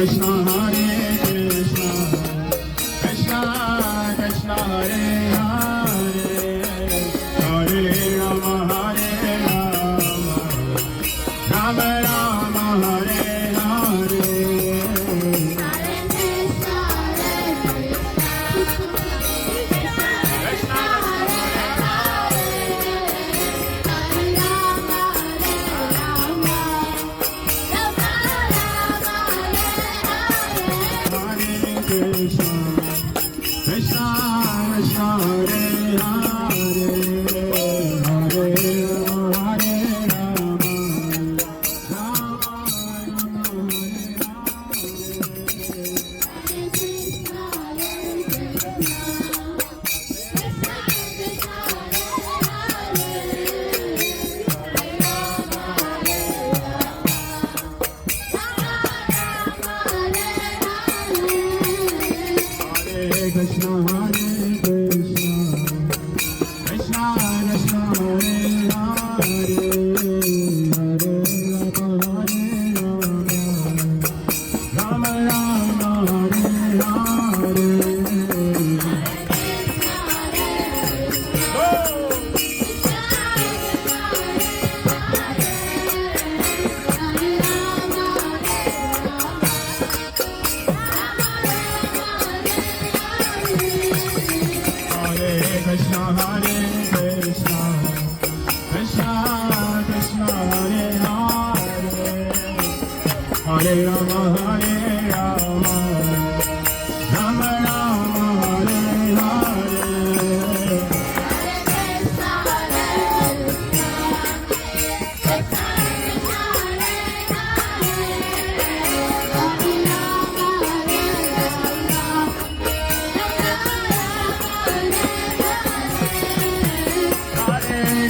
Krishna Hare Krishna Krishna Krishna Hare Hare Hare Rama Hare Rama Rama Rama Hare Hare Krishna Krishna Krishna Hare Hare Hare Hare Rama Rama Krishna Hare Krishna Krishna Krishna Hare Hare Hare Rama Hare Rama Rama Rama Hare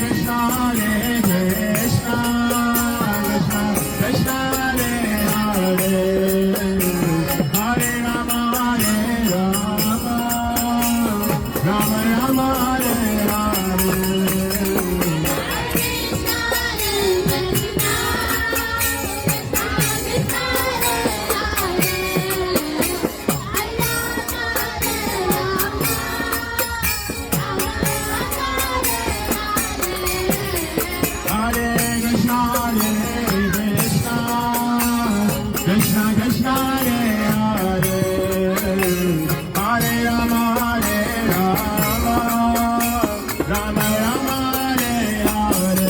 Krishna Hare Krishna Krishna Krishna Hare Hare Hare Rama Hare Rama Rama Rama Hare Hare Krishna Krishna Hare Hare Hare Rama Hare Rama Rama Rama Hare Hare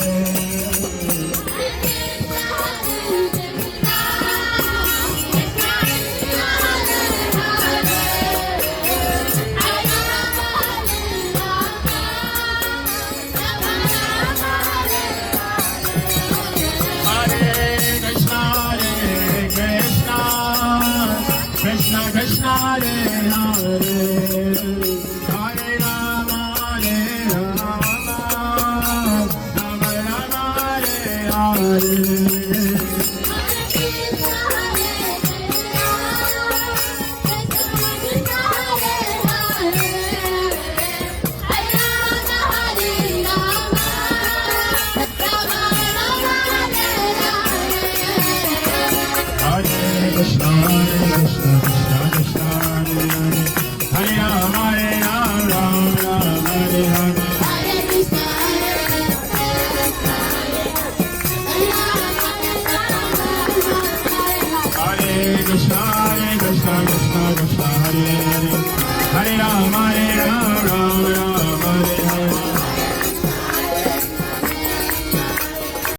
Krishna Krishna Hare Hare Hare Rama Hare Rama Rama Rama Hare Hare Krishna Krishna Krishna Hare Hare Hare Rama Hare Rama Rama Hare Hare Hare Krishna